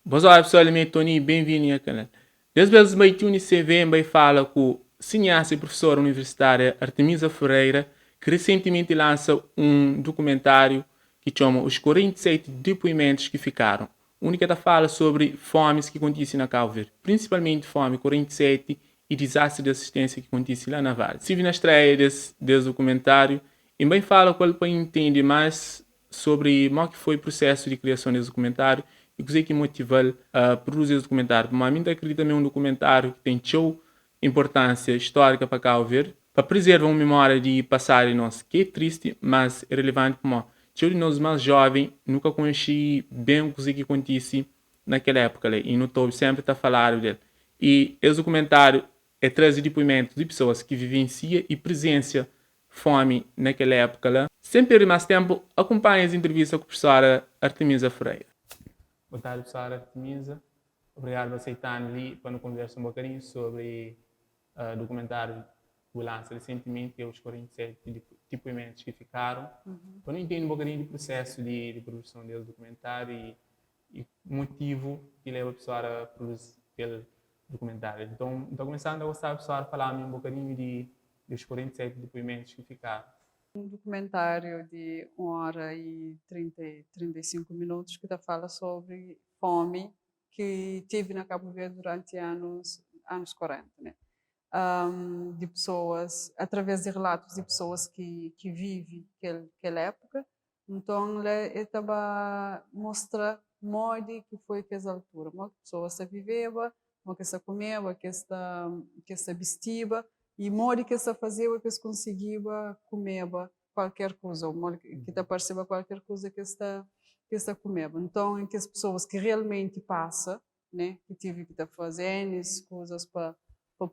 Bonsoir pessoal, eu sou Tony, bem-vindo ao canal. Desde os 21 CV, eu falo com o cineasta e professora universitária Artemisa Ferreira, que recentemente lança um documentário que chama Os 47 Depoimentos que Ficaram. O único que fala sobre fomes que acontecem na Cabo Verde, principalmente fome 47 e desastre de assistência que acontece lá na Vale. Estive na estreia desse documentário e bem fala qual para entender mais sobre como que foi o processo de criação desse documentário e o que motivou a produzir esse documentário. Para mim, acredito também um documentário que tem show importância histórica para Cabo Verde, para preservar uma memória de passado nosso, que é triste, mas é relevante para nós. Eu de nós mais jovens nunca conheci bem o que acontece naquela época e não estou sempre a falar dele. E esse documentário é trazer depoimentos de pessoas que vivenciam e presenciam fome naquela época lá. Sem perder mais tempo, acompanhe as entrevistas com a professora Artemisa Freire. Boa tarde, professora Artemisa. Obrigado por aceitar ali para nos conversar um bocadinho sobre o documentário que lança recentemente, que é os 47 depoimentos que ficaram. Para não entender um bocadinho do processo de produção desse documentário e o motivo que leva a professora a produzir aquele documentário. Então começando a gostar, professora, falar-me um bocadinho dos 47 depoimentos que ficaram. Um documentário de 1 hora e 35 minutos que fala sobre fome que teve na Cabo Verde durante anos 40, né? De pessoas, através de relatos de pessoas que vivem aquela época. Então, ele estava mostra modo que foi aquela altura, uma pessoa se viveva, uma que se comia, que se vestia, e modo que se fazia que se conseguia comer qualquer coisa, ou que te aparecia qualquer coisa que se comia. Então, em que as pessoas que realmente passam, né, que tive que estar fazendo coisas para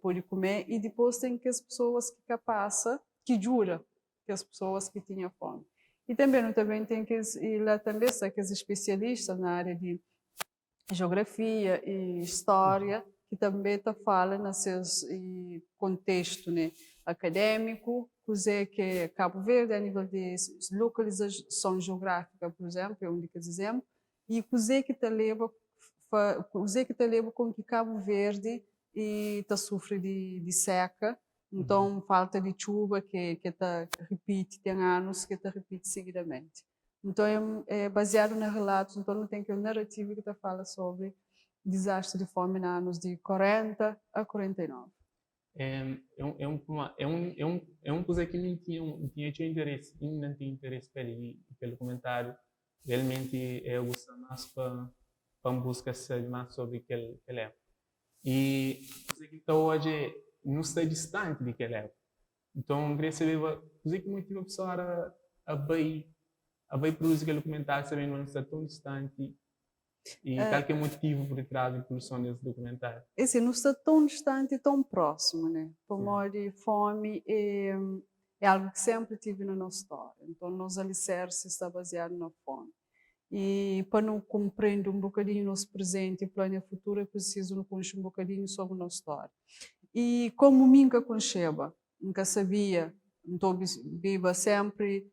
poder comer, e depois tem que as pessoas que passam, que jura, que as pessoas que tinham fome. E também tem que ir lá também que os especialistas na área de geografia e história, que também fala no seu contexto, né, acadêmico, que é Cabo Verde a nível de localização geográfica, por exemplo, é onde que dizemos, e que leva com que Cabo Verde sofre de seca, então falta de chuva que repite, tem anos que repite seguidamente. Então é baseado em relatos, então não tem que narrativa que fala sobre desastre de fome nos anos de 40 a 49. Uma coisa que não tinha interesse, não tinha interesse pelo comentário. Realmente eu gosto mais para buscar saber mais sobre aquele época. E coisa que está hoje não está distante daquela época. Então, eu queria saber coisa que motiva a pessoa a ver produzir aquele documentário sabendo que não está tão distante e qual que é o motivo por trás da produção desse documentário. Assim, não está tão distante e tão próximo, né? Por modo de fome é algo que sempre tive na nossa história. Então, nos alicerces está baseado na fome. E para não compreender um bocadinho nosso presente e plano futuro, é preciso não conhecer um bocadinho sobre a nossa história. E como nunca conheceba, nunca sabia, então viva sempre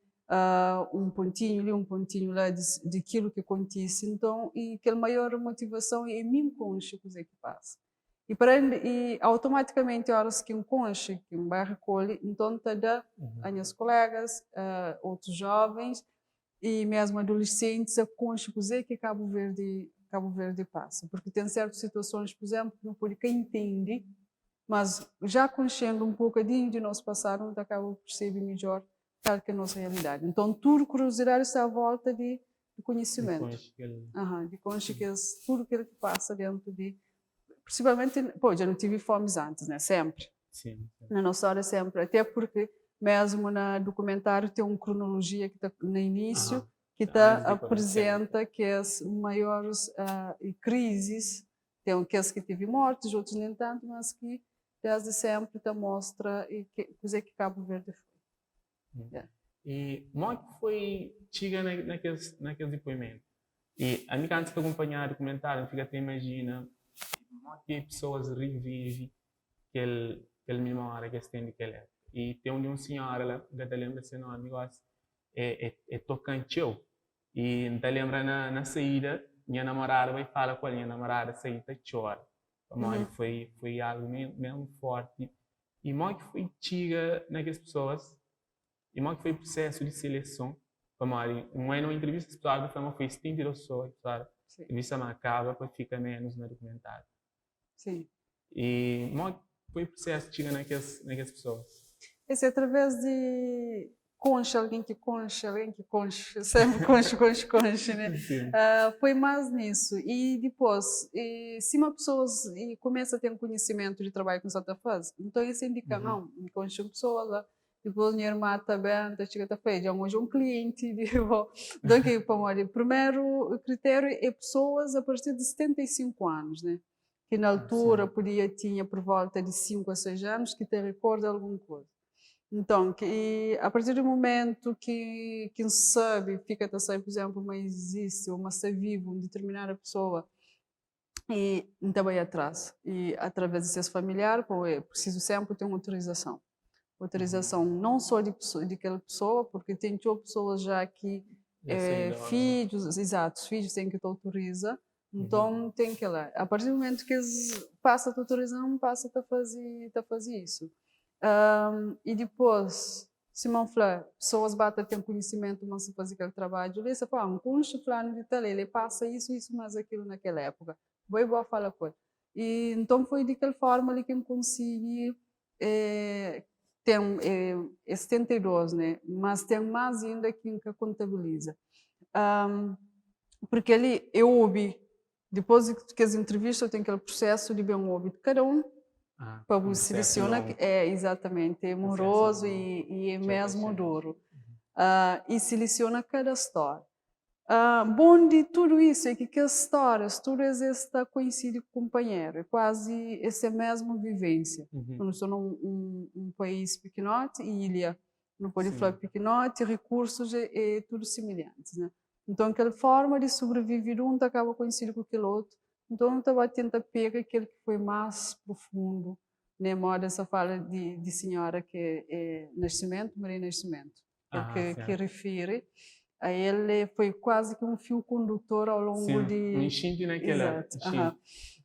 um pontinho ali, um pontinho lá de aquilo que acontece. Então, e aquela maior motivação é mim conhecer o que passa. E, automaticamente, horas que conche, que vai recolher, então está a minhas colegas, outros jovens e mesmo adolescentes a conche que Cabo Verde passa. Porque tem certas situações, por exemplo, que não pode quem entende, mas já conhecendo um bocadinho de nosso passado, não acaba por perceber melhor tal que é a nossa realidade. Então, tudo curiosidade está à volta de conhecimento. De conhecer tudo aquilo que passa dentro de... Principalmente, já não tive fomes antes, né? Sempre. Sim. Na nossa hora sempre. Até porque, mesmo no documentário, tem uma cronologia que está no início, que apresenta que as maiores crises, tem aqueles que tive mortes, outros nem tanto, mas que desde sempre mostra que Cabo Verde foi. E como é que foi chegar naqueles depoimentos? E a minha antes de acompanhar o documentário, fica até imagina como é que pessoas revivem aquele memória que se tem daquela época. E tem um senhor lá, que te lembra seu nome, é Tocantio. E te lembra na saída minha namorada vai falar com a minha namorada, sair tá chora. Uhum. Foi algo mesmo forte. E mal que foi tiga naquelas pessoas, e mal que foi processo de seleção, como não é uma entrevista pessoal, foi 72 pessoas, pessoal. Sim, Entrevista acaba para ficar menos no documentário. sim. E mal que foi processo tiga naquelas pessoas. Esse é através de concha, alguém que concha, sempre concha, né? Sim. Foi mais nisso. E depois, se uma pessoa começa a ter um conhecimento de trabalho que você está fazendo, então isso indica, não, me concha uma pessoa lá, depois minha irmã está bem, está feita, já hoje um cliente, digo, então que, o primeiro critério é pessoas a partir de 75 anos, né? Que na altura tinha por volta de 5 a 6 anos, que te recorda alguma coisa. Então, a partir do momento que quem sabe, fica a saber, por exemplo, mas existe ou mas está vivo uma determinada pessoa e então vai atrás. E através de seus familiares, é preciso sempre ter uma autorização. Autorização não só de aquela pessoa, porque tem pessoas já que Já sei da hora. filhos, exato, os filhos têm que te autorizar, então tem que ir lá. A partir do momento que eles passam a autorização, passa a fazer isso. E depois, Simão falou, pessoas batem ter conhecimento, mas se fazer aquele trabalho, ele disse, um cuncho fulano de tal, ele passa isso, mais aquilo naquela época. Boa fala com ele. E então foi daquela forma ali que eu consegui tem 72, né? Mas tem mais ainda que contabiliza. Porque ali eu ouvi, depois que as entrevistas, eu tenho aquele processo de bem ouvir de cada um, para Um você processo seleciona longo. que é exatamente é moroso e é mesmo duro. E seleciona cada história. Bom de tudo isso é que as histórias, todas está coincide com o companheiro, é quase essa mesma vivência. Nós somos um país pequenote e ilha, não pode falar pequenote, recursos é tudo semelhantes, né? Então aquela forma de sobreviver um acaba coincidindo com aquele outro. Então eu estava tentar pegar aquele que foi mais profundo, né? Moda essa fala de senhora que é Nascimento, Maria Nascimento, que refere a ele foi quase que um fio condutor ao longo Um de. instinto naquela. Exato.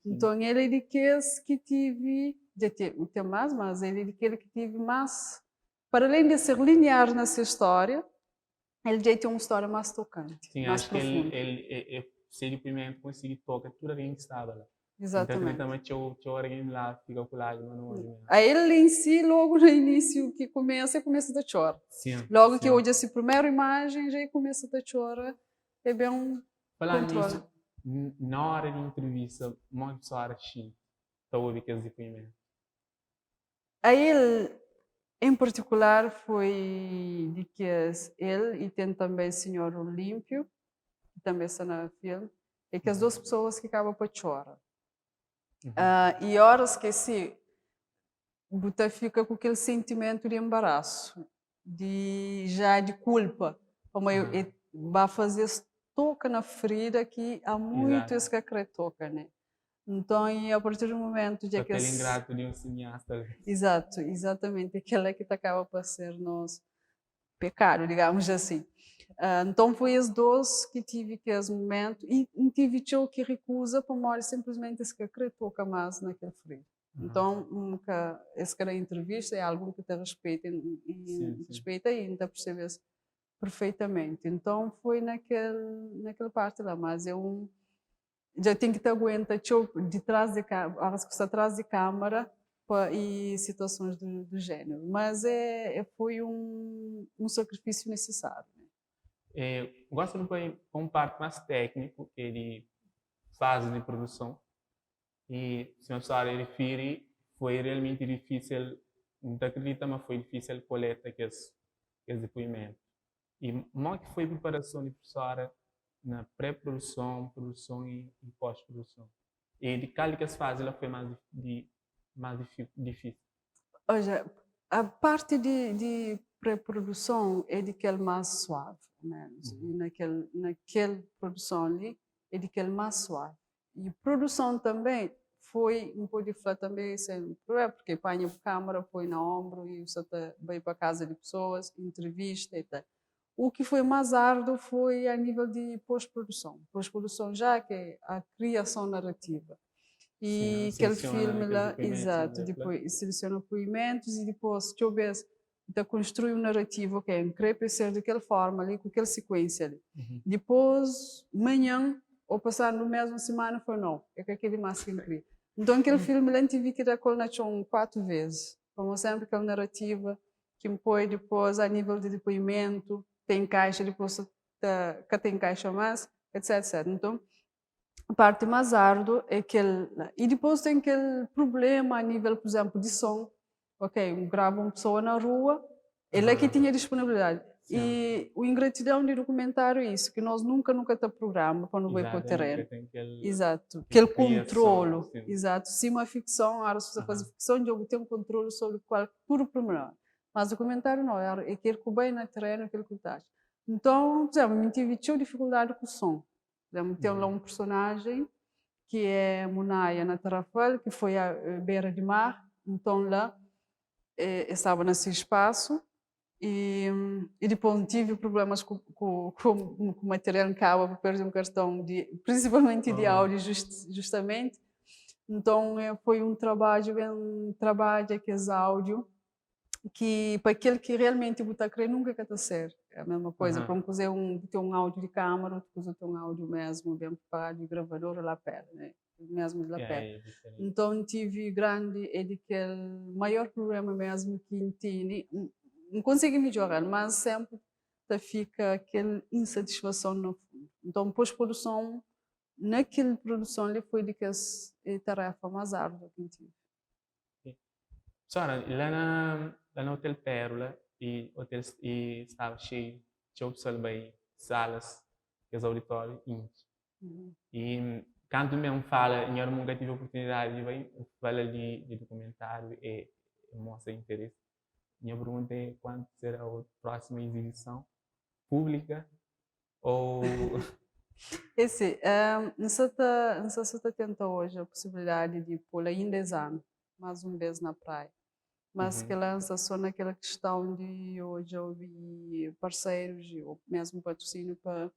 Então, ele é daqueles que tive, já tem mais, mas ele é daquele que tive mais, para além de ser linear nessa história, ele já tem uma história mais tocante, Sim, mais acho que profunda. ele seria o primeiro que conseguir tocar tudo aquilo que estava lá. Então, Exatamente. também tinha alguém lá, fica com lá, mas não olha. A ele em si, logo no início que começa da chora. Sim. Logo que hoje essa primeira imagem já começa a chorar, é bem um Falar controle. nisso, na hora de entrevista, uma pessoa era chique. Estou a ouvir aqueles depoimentos. A ele, em particular, foi de que ele e tem também o senhor Olímpio, que também está no filme, é que as duas pessoas que acabam para chorar. E horas que se você fica com aquele sentimento de embaraço, de culpa, como eu vai fazer toca na ferida que há muitos que acreditam, né? Então, e a partir do momento de que aquele ingrato de um cineasta. Exato, exatamente, aquele que acaba por ser nosso pecado, digamos assim. Então foi os dois que tive que esse momento e tive que recusa para morrer simplesmente se que acreditou mais naquele frio. Então, essa entrevista é algo que te respeita e respeita e ainda percebes perfeitamente. Então foi naquela parte lá, mas eu já tenho que te aguentar de trás de câmera, atrás de câmara e situações do gênero. Mas foi um sacrifício necessário. Gosto de um parte mais técnico, que ele fase de produção. E se a pessoa refere, foi realmente difícil, não acredita, mas foi difícil coletar aqueles depoimentos. E como que foi a preparação de professora na pré-produção, produção e pós-produção? E de qual que as fases ela foi mais difícil? Olha, a parte de pré-produção é daquele mais suave, menos. E naquela produção ali é daquele mais suave. E produção também foi, não pode falar também sempre, porque apanha a câmera, põe na ombro e você vai para casa de pessoas, entrevista e tal. O que foi mais árduo foi a nível de pós-produção. Pós-produção já que é a criação narrativa. Sim, E aquele seleciona filme aqueles lá, depoimentos, exato, né? depois seleciona depoimentos e depois, se houvesse, então construir um narrativo, ok, querer ser daquela forma ali, com aquela sequência ali. Depois, manhã, ou passar no mesmo semana, foi não, é que aquele mais que queria. Então, aquele filme lá tive que dar com 4 vezes, como sempre, aquela narrativa que me põe depois a nível de depoimento, tem caixa, depois que tem caixa mais, etc, etc. Então, a parte mais árdua é aquele. E depois tem aquele problema a nível, por exemplo, de som. Ok, grava uma pessoa na rua, ele é que tinha disponibilidade. Sim. E o ingratidão de documentário é isso, que nós nunca te programa quando vai para o Exato, terreno. nunca tem aquele, Exato, aquele criação, controlo. sim. Exato, se uma ficção, a se fazer ficção, eu tenho um controle sobre qual tudo pormenor. Mas o documentário não, é aquele que bem na terreno, aquele que está. Então, por exemplo, eu tive dificuldade com o som. Tem lá um personagem que é Munaya na Tarrafal, que foi à beira de mar, então lá estava nesse espaço e depois tive problemas com o material em cabo, perdi um cartão, principalmente de áudio, justamente. Então foi um trabalho que é áudio, que para aquele que realmente está a querer nunca quer ser. É a mesma coisa, para fazer ter um áudio de câmara, depois ter um áudio mesmo, bem preparado, de gravador lá perto, né? Mesmo de lá perto. Então tive grande, aquele maior problema mesmo que tinha, não consegui melhorar, mas sempre fica aquela insatisfação no fundo. Então, pós-produção, naquela produção, ele foi de que a tarefa mais árdua que tive. Sara, lá no Hotel Pérola e estava cheio, tinha pessoas bem, salas, que é auditório, e quando mesmo fala, eu nunca tive a oportunidade de ver, fala de documentário e mostra interesse. Minha pergunta é quando será a próxima exibição pública ou... Esse, não sei se você tenta hoje a possibilidade de pôr ainda esse ano, mais uma vez na praia. Mas que lança só naquela questão de hoje ouvir parceiros ou mesmo patrocínio para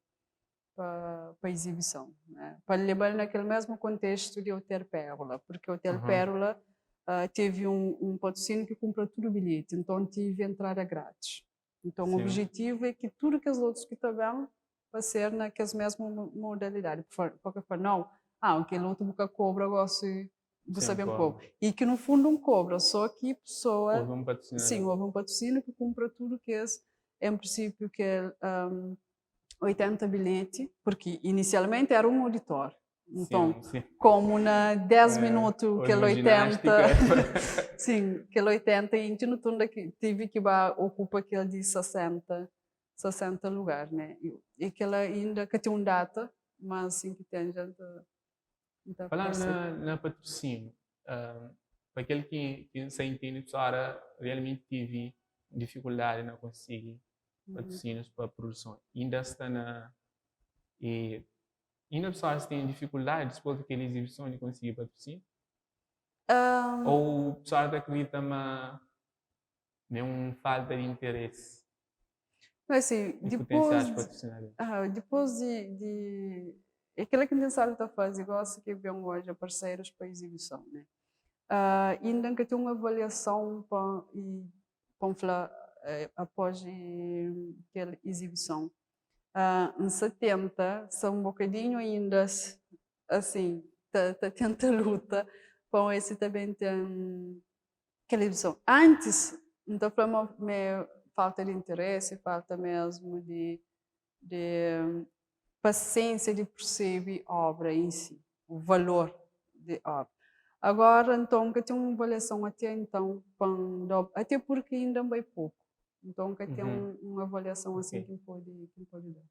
exibição, né? Para levar naquele mesmo contexto de Hotel Pérola, porque o Hotel Pérola teve um patrocínio que compra tudo o bilhete, então tive entrada grátis. Então o objetivo é que tudo que os outros que estão vai ser naquelas mesmas modalidades, porque não, aquele outro boca cobra, eu gosto de saber um pouco. E que no fundo não cobra, só que a pessoa... Houve um patrocínio. Sim, houve um patrocínio que compra tudo que é, em princípio, que é 80 bilhetes, porque inicialmente era um auditório. Então, como na 10 minutos, aquele 80... sim, aquele 80, e no turno que tive que ocupar aquele de 60 lugares, né? E aquele ainda que tem uma data, mas assim que tem já... Falando na patrocínio, para aquele que se entende, Sara, realmente tive dificuldade em conseguir patrocínios para a produção. Ainda está na... E ainda pessoas têm dificuldade depois daquela exibição de conseguir patrocínio? Ou pessoas acreditam que uma falta de interesse? Mas assim, depois de aquela que necessário está fazendo, igual que vem hoje parceiros para exibição, né? Ainda que tem uma avaliação para após aquela exibição. Em 70 são um bocadinho ainda assim, tenta luta com esse também tem aquela exibição. Antes, então foi uma falta de interesse, falta mesmo de paciência de perceber a obra em si, o valor da obra. Agora, então, que tem uma avaliação até então, até porque ainda é bem pouco. Então, que tem uma avaliação assim que pode dar.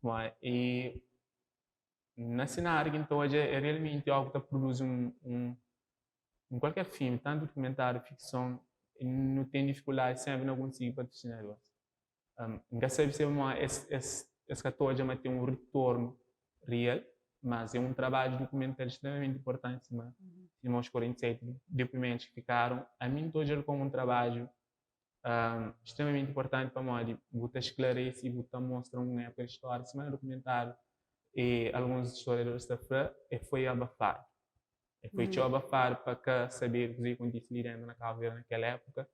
Bom, e na cenário, então, hoje é realmente algo que produz qualquer filme, tanto documentário, ficção, não tem dificuldade sempre não conseguir patrocinar. Não sabe se esse católico já tem um retorno real, mas é um trabalho documental extremamente importante. Os 47 depoimentos que ficaram, a mim, hoje como um trabalho extremamente importante para nós, botar esclarece e botar mostra uma época de história, semana documentário e alguns historiadores da FRA, e foi abafado. E foi abafado para que saber o que acontecia dentro na Cabo Verde naquela época.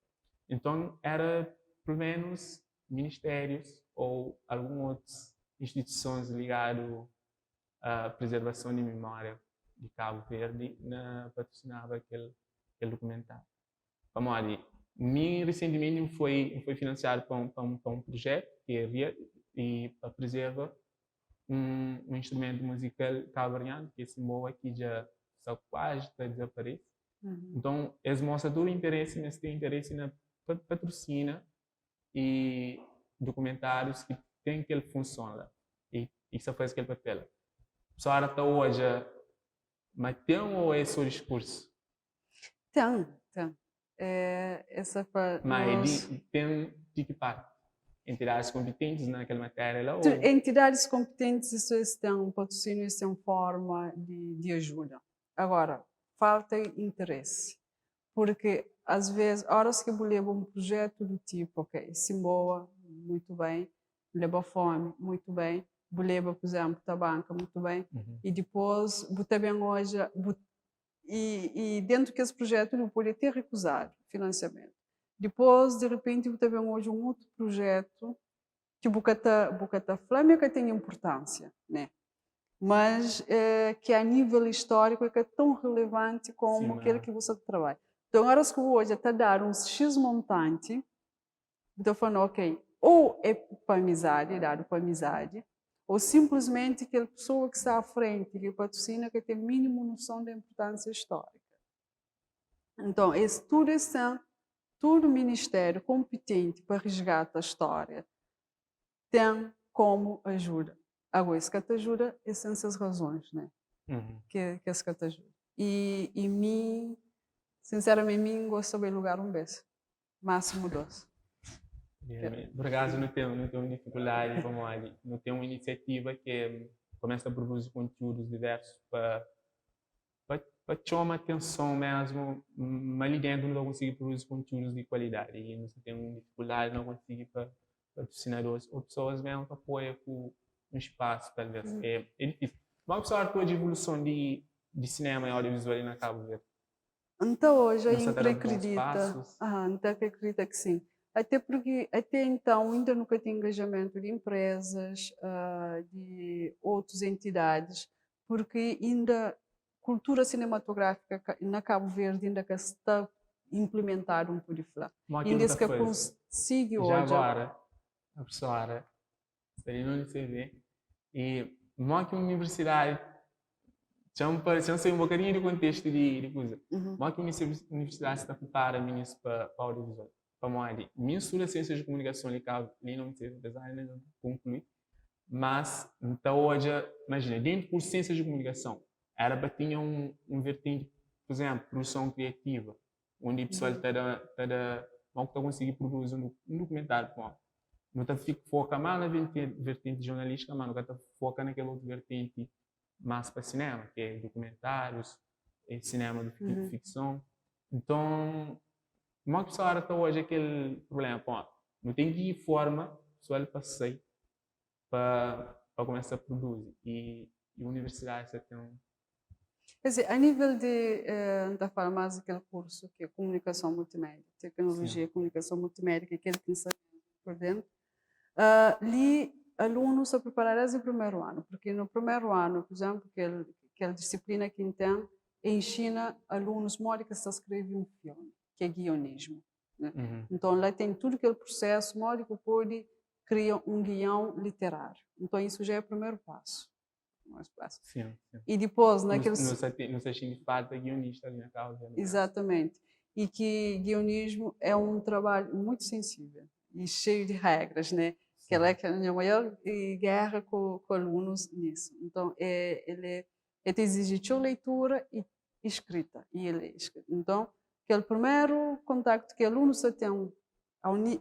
Então, era, pelo menos, ministérios ou algumas outras instituições ligadas à preservação de memória de Cabo Verde patrocinava aquele documentário. Vamos lá, recentemente foi financiado para um projeto que é e preserva um instrumento musical cabo-verdiano que esse moa aqui já quase desaparece. Então, eles mostram todo o interesse, mas tem interesse na patrocina e documentários que tem que ele funciona e isso faz aquele papel. Só até hoje, mas tem ou é só discurso? Tem. Essa mas ele tem de que parte? Entidades competentes naquela matéria lá? Ou... Entidades competentes, isso tem um patrocínio, isso é uma forma de ajuda. Agora, falta interesse. Porque, às vezes, horas que eu levo um projeto do tipo, ok, Simboa, muito bem, leva fome, muito bem, leva, por exemplo, Tabanca, muito bem, e depois, também hoje, e dentro desse projeto, eu podia ter recusado financiamento. Depois, de repente, eu também hoje um outro projeto que Bocata Flâmia que tem importância, né? Mas que a nível histórico é tão relevante como aquele que você trabalha. Então, agora se hoje está a dar um X montante, estou falando, ok, ou é para amizade, dado para amizade, ou simplesmente aquela pessoa que está à frente, que patrocina, que tem mínimo noção da importância histórica. Então, todo ministério competente para resgatar a história tem como ajuda. Agora, isso que te ajuda é sem essas razões, né? Que isso que te ajuda. E mim, sinceramente, mim gosto de lugar um beijo. Máximo doce. Por acaso, não tenho dificuldade, vamos lá, não tenho uma iniciativa que começa a produzir conteúdos diversos para chamar atenção mesmo, mas ali dentro não consigo produzir conteúdos de qualidade e não tenho dificuldade, não consigo patrocinadores ou pessoas mesmo que apoiam com um espaço, talvez. É difícil. Vamos falar da evolução de cinema e audiovisual na Cabo Verde. Então, hoje, eu acredita que sim. Até porque, até então, ainda nunca tem engajamento de empresas, de outras entidades, porque ainda cultura cinematográfica na Cabo Verde ainda que está a implementar um pouco de falar. Ainda se que consigo hoje. Já agora, a pessoa está no CV e não que a universidade já sei um bocadinho do contexto de coisa. Não que a universidade está preparada para audiovisual. Para mim, minha estudo ciências de comunicação ali não sei apesar de não concluir, mas então hoje, imagina, dentro do ciências de comunicação, era para ter um vertente, por exemplo, produção criativa, onde o pessoal não conseguir produzir um documentário com não está foca mais na vertente jornalística, mas não está foca naquela outra vertente mais para cinema, que é documentários, cinema de ficção. Então, uma pessoa até hoje aquele problema, não tem que ir forma, só ele passei para começar a produzir e a universidade já tem Quer dizer, a nível de da farmácia, aquele curso que é comunicação multimédia, tecnologia e comunicação multimédia, que é aquele que está por dentro, ali alunos a preparar desde o primeiro ano, porque no primeiro ano, por exemplo, aquela disciplina que tem, ensina alunos modo que se escreve um filme, que é guionismo. Né? Então, lá tem tudo aquele processo, modo que pode criar um guião literário. Então, isso já é o primeiro passo. Sim. E depois, naqueles... Não sei se de fato é guionista ali na causa. Exatamente. E que guionismo é um trabalho muito sensível e cheio de regras, né? Que ela é a minha maior guerra com alunos nisso. Então, ele exige leitura e escrita. Então, aquele primeiro contato que alunos tem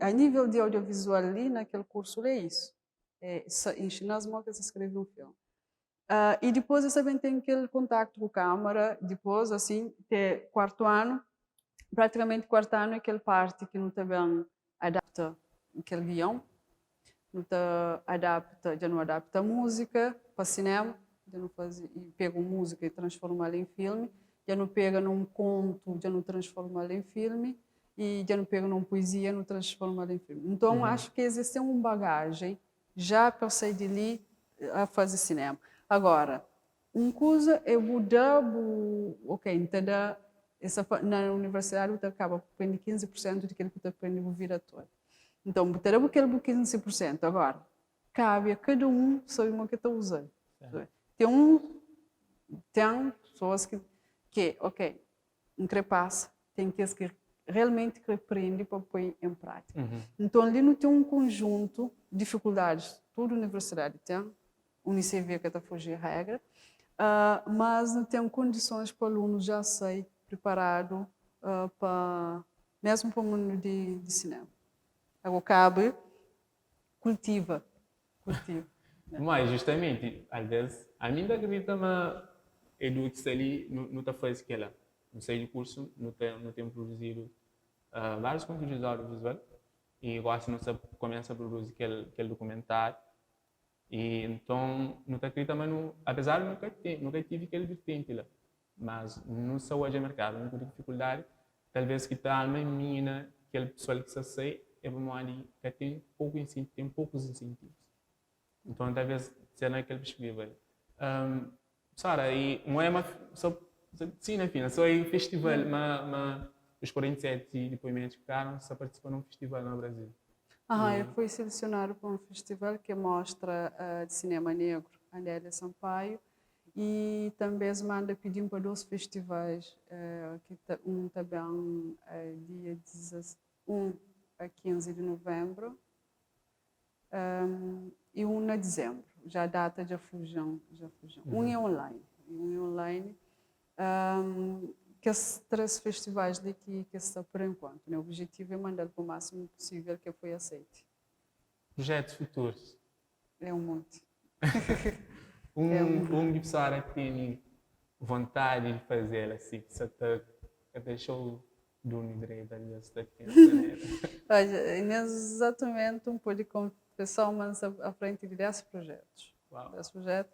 a nível de audiovisual ali naquele curso é isso. Ensinar as mãos a escrever um filme. E depois eu também tenho aquele contato com a câmara, depois, assim, até quarto ano, praticamente quarto ano é aquele parte que não também adapta aquele guião, já não adapta a música para cinema, já não faz, e pega música e transforma ela em filme, já não pega num conto, já não transforma ela em filme, e já não pega numa poesia, não transforma ela em filme. Então, acho que existe uma bagagem já para sair de ali a fazer cinema. Agora, uma coisa é mudar, ok, então na universidade você acaba aprendendo 15% daquilo que você aprende no vida toda. Então, botar aquele 15%. Agora, cabe a cada um saber o que está usando. Tem pessoas que ok, um crepassa, tem que realmente aprende para pôr em prática. Então, ali não tem um conjunto de dificuldades. Toda universidade tem, o ICV que está fugir a regra, mas não tem condições para o aluno já sair preparado mesmo para o mundo de cinema. Agora cabe, cultiva. Mas, justamente, às vezes, a mim acredita que eduque-se ali, não está fazendo aquela. Não sei de curso, não tem produzido vários conteúdos audiovisuais e gosto não começa a produzir aquele documentário. E então, não está acredita, mas apesar de nunca tive aquele vertente lá. Mas não sou hoje a mercado, não tenho dificuldade. Talvez que está uma mina, aquele pessoal que se sei, é bom ali, que tem poucos incentivos. Então, talvez seja naquele perspectiva. Sara, e não é uma. Sim, enfim, só é um festival, mas os 47 depoimentos ficaram, só participam de um festival no Brasil. Eu fui selecionado para um festival que mostra de cinema negro, Andélia Sampaio, e também se manda pedindo para 2 festivais, um também dia 1 a 15 de novembro, e um na dezembro, já a data já fugiu. Um é online, que esses 3 festivais daqui que está por enquanto, né? O objetivo é mandar para o máximo possível que foi aceite. Projetos futuros? É um monte. Que pessoa tem vontade de fazer assim, que você deixou do direito ali, você está Olha, exatamente um pouco de confessão, mas à frente de 10 projetos. Uau. 10 projetos.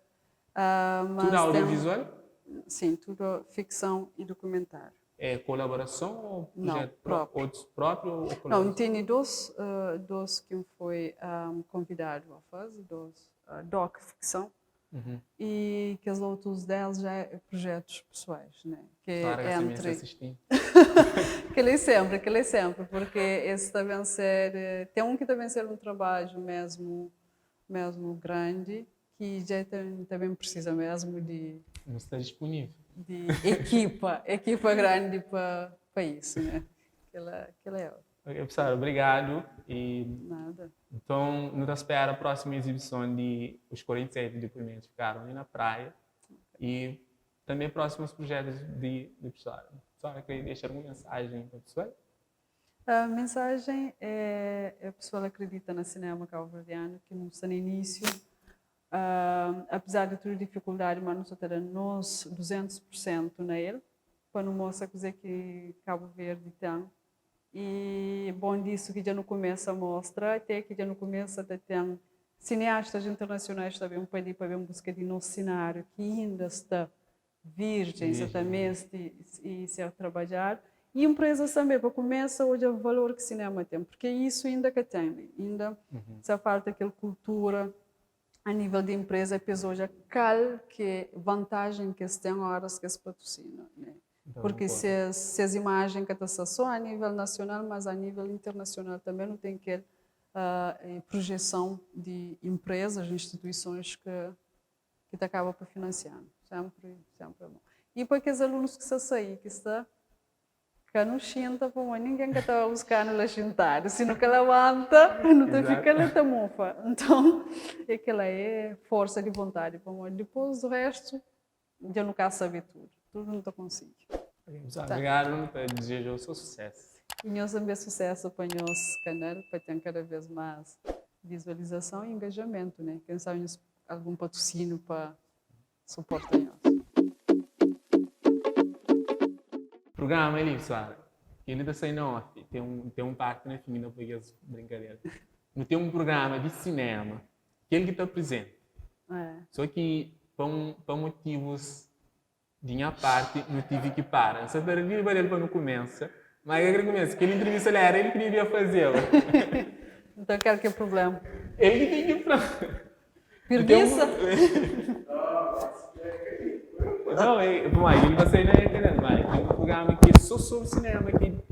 Tudo audiovisual? Sim, tudo ficção e documentário. É colaboração ou projeto próprio? Outros próprios ou colaboração? Não, tem dois que foi convidado a fazer, doc ficção, e que os outros 10 já é projetos pessoais, né? Que assistir. Aquele sempre, porque esse também tem um que também ser um trabalho mesmo grande, que já também precisa mesmo de não está disponível. De equipa grande para isso, né? Aquela é. Ok, professor, obrigado. Nada. Então, nos espera a próxima exibição de os 47 depoimentos ficaram ali na praia e também próximos projetos de professora. Professora, queria deixar alguma mensagem para a pessoa? A mensagem é a pessoa acredita no cinema cabo-verdiano, que não está no início. Apesar de toda dificuldade, mas nós estamos nós 200% nele, para não mostrar que Cabo Verde tem. E bom disso que já não começa a mostrar, até que já não começa a ter cineastas internacionais também para ver busca de nosso cenário, que ainda está virgem, exatamente, e ser trabalhar. E empresas também, para começar hoje o valor que o cinema tem, porque isso ainda que tem, ainda se falta aquela cultura a nível de empresa, pessoas já que vantagem que se tem horas que se patrocina, né? Porque se as imagens que estão só a nível nacional, mas a nível internacional também não tem aquela projeção de empresas, instituições que te acaba por financiar. Sempre é bom. E para aqueles alunos que saem, que está no chinta, como ninguém que está buscando lá chintar, se não que levanta, não te fica lá tamufa. Então, aquela é força de vontade, depois do resto, já não quer saber tudo não está consigo. Obrigado, desejo o seu sucesso. E nós também sucesso para o nosso canal, para ter cada vez mais visualização e engajamento, né? Quem sabe algum patrocínio para suportar nós. Programa ali, pessoal. Ele está saindo off. tem um parte na fim, não foi as brincadeiras. Não tem um programa de cinema que ele está presente. Só que, para motivos de minha parte, não tive que parar. Só para vir para ele para não começar. Mas ele começa, aquela entrevista era ele que devia fazer. Então, quero que é problema. Ele que tem que Preguiça? Não, ele vai sair na internet, mas tem um programa que é só sobre cinema, que ele